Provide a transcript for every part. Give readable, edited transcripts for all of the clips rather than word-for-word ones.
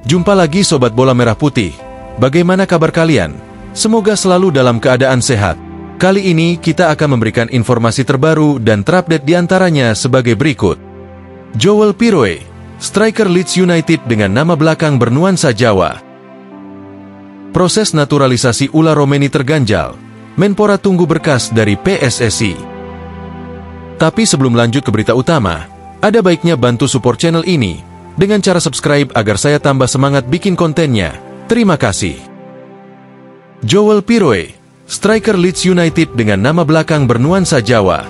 Jumpa lagi Sobat Bola Merah Putih. Bagaimana kabar kalian? Semoga selalu dalam keadaan sehat. Kali ini kita akan memberikan informasi terbaru dan terupdate diantaranya sebagai berikut. Joel Piroe, striker Leeds United dengan nama belakang bernuansa Jawa. Proses naturalisasi Ula Romeni terganjal. Menpora tunggu berkas dari PSSI. Tapi sebelum lanjut ke berita utama, ada baiknya bantu support channel ini dengan cara subscribe agar saya tambah semangat bikin kontennya. Terima kasih. Joel Piroe, striker Leeds United dengan nama belakang bernuansa Jawa.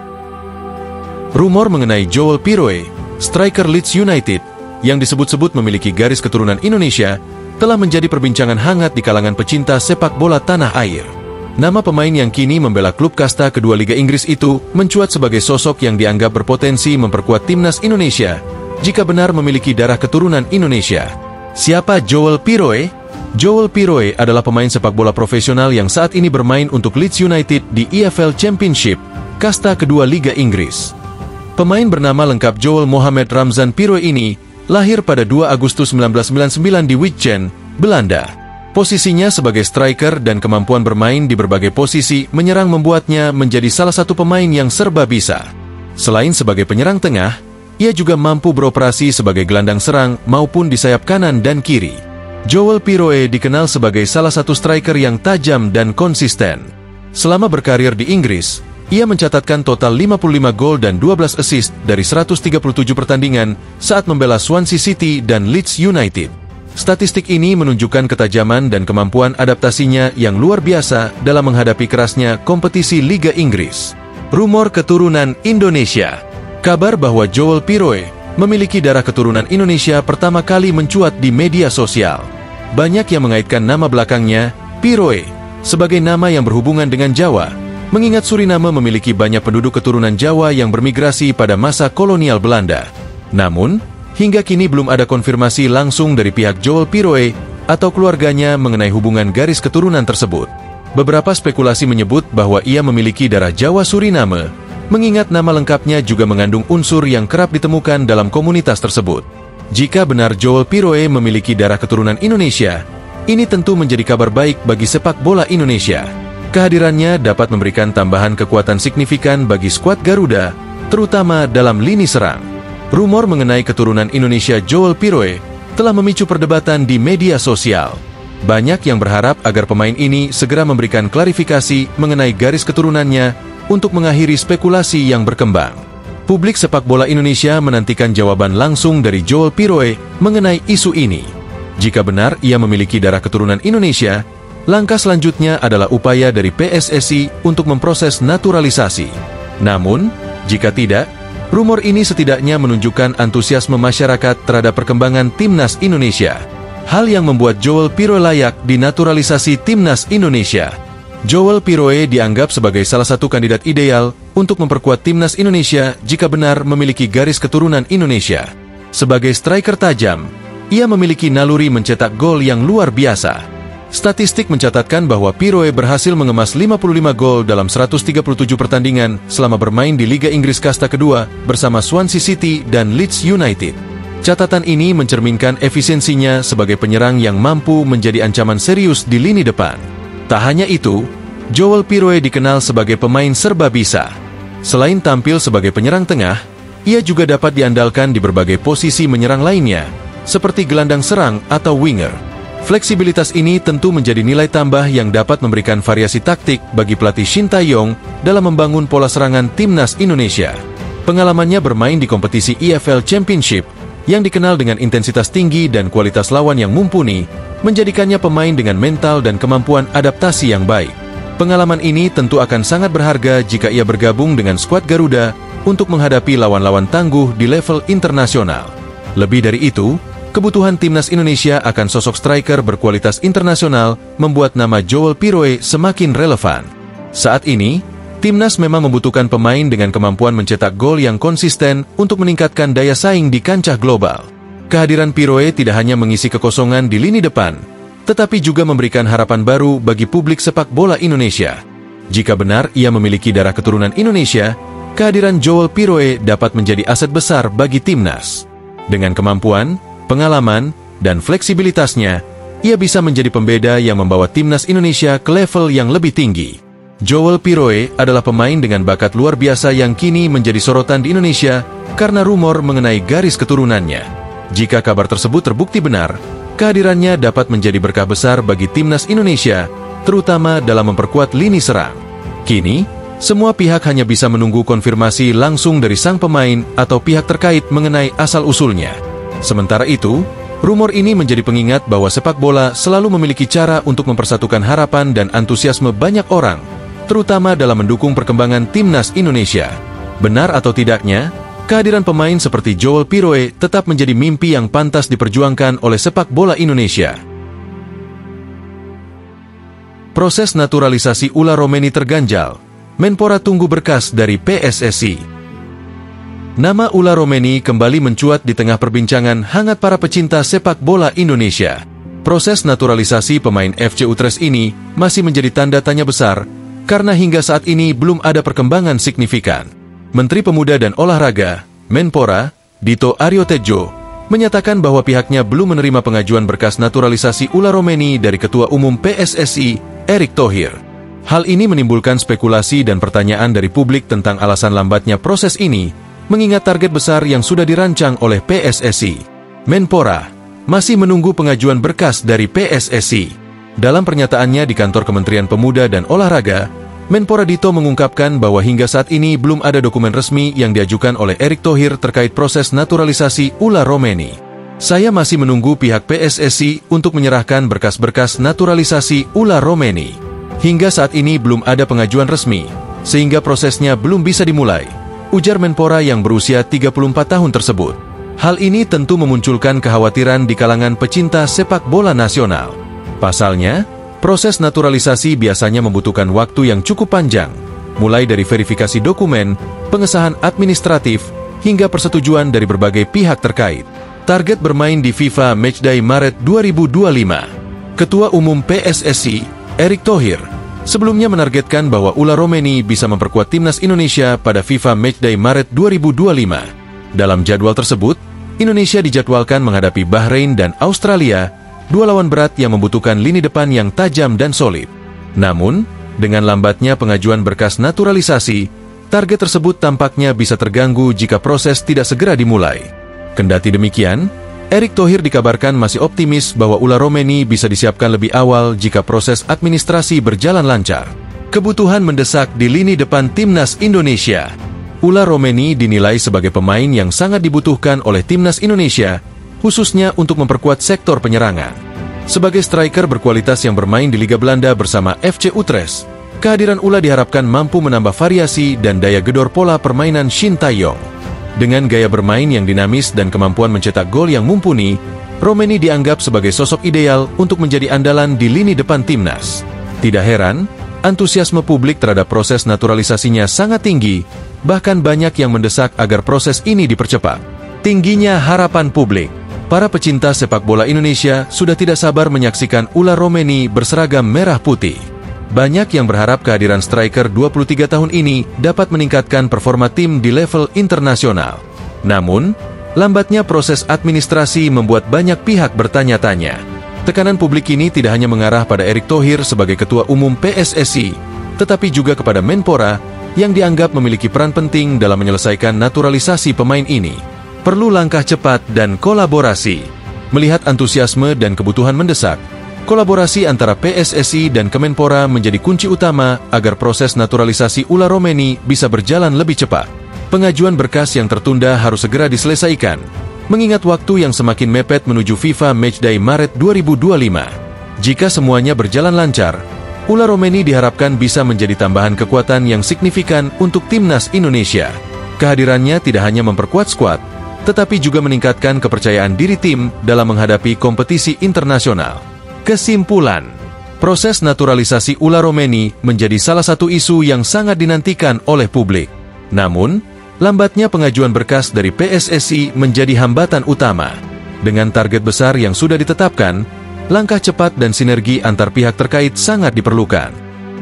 Rumor mengenai Joel Piroe, striker Leeds United, yang disebut-sebut memiliki garis keturunan Indonesia, telah menjadi perbincangan hangat di kalangan pecinta sepak bola tanah air. Nama pemain yang kini membela klub kasta kedua Liga Inggris itu mencuat sebagai sosok yang dianggap berpotensi memperkuat timnas Indonesia jika benar memiliki darah keturunan Indonesia. Siapa Joel Piroe? Joel Piroe adalah pemain sepak bola profesional yang saat ini bermain untuk Leeds United di EFL Championship, kasta kedua Liga Inggris. Pemain bernama lengkap Joel Mohamed Ramzan Piroe ini lahir pada 2 Agustus 1999 di Wijchen, Belanda. Posisinya sebagai striker dan kemampuan bermain di berbagai posisi menyerang membuatnya menjadi salah satu pemain yang serba bisa. Selain sebagai penyerang tengah, ia juga mampu beroperasi sebagai gelandang serang maupun di sayap kanan dan kiri. Joel Piroe dikenal sebagai salah satu striker yang tajam dan konsisten. Selama berkarir di Inggris, ia mencatatkan total 55 gol dan 12 assist dari 137 pertandingan saat membela Swansea City dan Leeds United. Statistik ini menunjukkan ketajaman dan kemampuan adaptasinya yang luar biasa dalam menghadapi kerasnya kompetisi Liga Inggris. Rumor keturunan Indonesia. Kabar bahwa Joel Piroe memiliki darah keturunan Indonesia pertama kali mencuat di media sosial. Banyak yang mengaitkan nama belakangnya, Piroe, sebagai nama yang berhubungan dengan Jawa, mengingat Suriname memiliki banyak penduduk keturunan Jawa yang bermigrasi pada masa kolonial Belanda. Namun, hingga kini belum ada konfirmasi langsung dari pihak Joel Piroe atau keluarganya mengenai hubungan garis keturunan tersebut. Beberapa spekulasi menyebut bahwa ia memiliki darah Jawa Suriname, mengingat nama lengkapnya juga mengandung unsur yang kerap ditemukan dalam komunitas tersebut. Jika benar Joel Piroe memiliki darah keturunan Indonesia, ini tentu menjadi kabar baik bagi sepak bola Indonesia. Kehadirannya dapat memberikan tambahan kekuatan signifikan bagi skuad Garuda, terutama dalam lini serang. Rumor mengenai keturunan Indonesia Joel Piroe telah memicu perdebatan di media sosial. Banyak yang berharap agar pemain ini segera memberikan klarifikasi mengenai garis keturunannya untuk mengakhiri spekulasi yang berkembang. Publik sepak bola Indonesia menantikan jawaban langsung dari Joel Piroe mengenai isu ini. Jika benar ia memiliki darah keturunan Indonesia, langkah selanjutnya adalah upaya dari PSSI untuk memproses naturalisasi. Namun, jika tidak, rumor ini setidaknya menunjukkan antusiasme masyarakat terhadap perkembangan timnas Indonesia. Hal yang membuat Joel Piroe layak dinaturalisasi timnas Indonesia. Joel Piroe dianggap sebagai salah satu kandidat ideal untuk memperkuat timnas Indonesia jika benar memiliki garis keturunan Indonesia. Sebagai striker tajam, ia memiliki naluri mencetak gol yang luar biasa. Statistik mencatatkan bahwa Piroe berhasil mengemas 55 gol dalam 137 pertandingan selama bermain di Liga Inggris kasta kedua bersama Swansea City dan Leeds United. Catatan ini mencerminkan efisiensinya sebagai penyerang yang mampu menjadi ancaman serius di lini depan. Tak hanya itu, Joel Piroe dikenal sebagai pemain serba bisa. Selain tampil sebagai penyerang tengah, ia juga dapat diandalkan di berbagai posisi menyerang lainnya, seperti gelandang serang atau winger. Fleksibilitas ini tentu menjadi nilai tambah yang dapat memberikan variasi taktik bagi pelatih Shin Tae-yong dalam membangun pola serangan timnas Indonesia. Pengalamannya bermain di kompetisi EFL Championship, yang dikenal dengan intensitas tinggi dan kualitas lawan yang mumpuni, menjadikannya pemain dengan mental dan kemampuan adaptasi yang baik. Pengalaman ini tentu akan sangat berharga jika ia bergabung dengan skuad Garuda untuk menghadapi lawan-lawan tangguh di level internasional. Lebih dari itu, kebutuhan timnas Indonesia akan sosok striker berkualitas internasional membuat nama Joel Piroe semakin relevan. Saat ini, timnas memang membutuhkan pemain dengan kemampuan mencetak gol yang konsisten untuk meningkatkan daya saing di kancah global. Kehadiran Piroe tidak hanya mengisi kekosongan di lini depan, tetapi juga memberikan harapan baru bagi publik sepak bola Indonesia. Jika benar ia memiliki darah keturunan Indonesia, kehadiran Joel Piroe dapat menjadi aset besar bagi timnas. Dengan kemampuan, pengalaman, dan fleksibilitasnya, ia bisa menjadi pembeda yang membawa timnas Indonesia ke level yang lebih tinggi. Joel Piroe adalah pemain dengan bakat luar biasa yang kini menjadi sorotan di Indonesia karena rumor mengenai garis keturunannya. Jika kabar tersebut terbukti benar, kehadirannya dapat menjadi berkah besar bagi timnas Indonesia, terutama dalam memperkuat lini serang. Kini, semua pihak hanya bisa menunggu konfirmasi langsung dari sang pemain atau pihak terkait mengenai asal-usulnya. Sementara itu, rumor ini menjadi pengingat bahwa sepak bola selalu memiliki cara untuk mempersatukan harapan dan antusiasme banyak orang, terutama dalam mendukung perkembangan timnas Indonesia. Benar atau tidaknya, kehadiran pemain seperti Joel Piroe tetap menjadi mimpi yang pantas diperjuangkan oleh sepak bola Indonesia. Proses naturalisasi Ula Romeni terganjal. Menpora tunggu berkas dari PSSI. Nama Ula Romeni kembali mencuat di tengah perbincangan hangat para pecinta sepak bola Indonesia. Proses naturalisasi pemain FC Utrecht ini masih menjadi tanda tanya besar, karena hingga saat ini belum ada perkembangan signifikan. Menteri Pemuda dan Olahraga, Menpora, Dito Aryo Tejo, menyatakan bahwa pihaknya belum menerima pengajuan berkas naturalisasi Ula Romeni dari Ketua Umum PSSI, Erick Thohir. Hal ini menimbulkan spekulasi dan pertanyaan dari publik tentang alasan lambatnya proses ini, mengingat target besar yang sudah dirancang oleh PSSI. Menpora masih menunggu pengajuan berkas dari PSSI. Dalam pernyataannya di kantor Kementerian Pemuda dan Olahraga, Menpora Dito mengungkapkan bahwa hingga saat ini belum ada dokumen resmi yang diajukan oleh Erick Thohir terkait proses naturalisasi Ula Romeni. Saya masih menunggu pihak PSSI untuk menyerahkan berkas-berkas naturalisasi Ula Romeni. Hingga saat ini belum ada pengajuan resmi, sehingga prosesnya belum bisa dimulai, ujar Menpora yang berusia 34 tahun tersebut. Hal ini tentu memunculkan kekhawatiran di kalangan pecinta sepak bola nasional. Pasalnya, proses naturalisasi biasanya membutuhkan waktu yang cukup panjang, mulai dari verifikasi dokumen, pengesahan administratif, hingga persetujuan dari berbagai pihak terkait. Target bermain di FIFA Matchday Maret 2025. Ketua Umum PSSI, Erick Thohir, sebelumnya menargetkan bahwa Ula Romeni bisa memperkuat timnas Indonesia pada FIFA Matchday Maret 2025. Dalam jadwal tersebut, Indonesia dijadwalkan menghadapi Bahrain dan Australia, dua lawan berat yang membutuhkan lini depan yang tajam dan solid. Namun, dengan lambatnya pengajuan berkas naturalisasi, target tersebut tampaknya bisa terganggu jika proses tidak segera dimulai. Kendati demikian, Erick Thohir dikabarkan masih optimis bahwa Ula Romeni bisa disiapkan lebih awal jika proses administrasi berjalan lancar. Kebutuhan mendesak di lini depan timnas Indonesia. Ula Romeni dinilai sebagai pemain yang sangat dibutuhkan oleh timnas Indonesia, khususnya untuk memperkuat sektor penyerangan. Sebagai striker berkualitas yang bermain di Liga Belanda bersama FC Utrecht, kehadiran Ula diharapkan mampu menambah variasi dan daya gedor pola permainan Shin Tae-yong. Dengan gaya bermain yang dinamis dan kemampuan mencetak gol yang mumpuni, Romeni dianggap sebagai sosok ideal untuk menjadi andalan di lini depan timnas. Tidak heran, antusiasme publik terhadap proses naturalisasinya sangat tinggi, bahkan banyak yang mendesak agar proses ini dipercepat. Tingginya harapan publik. Para pecinta sepak bola Indonesia sudah tidak sabar menyaksikan Ula Romeni berseragam merah putih. Banyak yang berharap kehadiran striker 23 tahun ini dapat meningkatkan performa tim di level internasional. Namun, lambatnya proses administrasi membuat banyak pihak bertanya-tanya. Tekanan publik ini tidak hanya mengarah pada Erick Thohir sebagai Ketua Umum PSSI, tetapi juga kepada Menpora yang dianggap memiliki peran penting dalam menyelesaikan naturalisasi pemain ini. Perlu langkah cepat dan kolaborasi. Melihat antusiasme dan kebutuhan mendesak, kolaborasi antara PSSI dan Kemenpora menjadi kunci utama agar proses naturalisasi Ula Romeni bisa berjalan lebih cepat. Pengajuan berkas yang tertunda harus segera diselesaikan, mengingat waktu yang semakin mepet menuju FIFA Matchday Maret 2025. Jika semuanya berjalan lancar, Ula Romeni diharapkan bisa menjadi tambahan kekuatan yang signifikan untuk timnas Indonesia. Kehadirannya tidak hanya memperkuat skuad, tetapi juga meningkatkan kepercayaan diri tim dalam menghadapi kompetisi internasional. Kesimpulan, proses naturalisasi Ula Romeni menjadi salah satu isu yang sangat dinantikan oleh publik. Namun, lambatnya pengajuan berkas dari PSSI menjadi hambatan utama. Dengan target besar yang sudah ditetapkan, langkah cepat dan sinergi antar pihak terkait sangat diperlukan.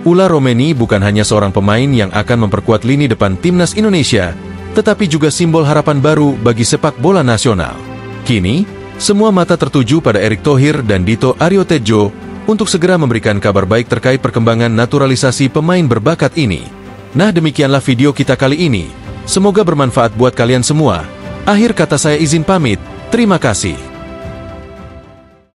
Ula Romeni bukan hanya seorang pemain yang akan memperkuat lini depan timnas Indonesia, tetapi juga simbol harapan baru bagi sepak bola nasional. Kini, Semua mata tertuju pada Erick Thohir dan Dito Aryo Tejo untuk segera memberikan kabar baik terkait perkembangan naturalisasi pemain berbakat ini. Nah, demikianlah video kita kali ini. Semoga bermanfaat buat kalian semua. Akhir kata saya izin pamit. Terima kasih.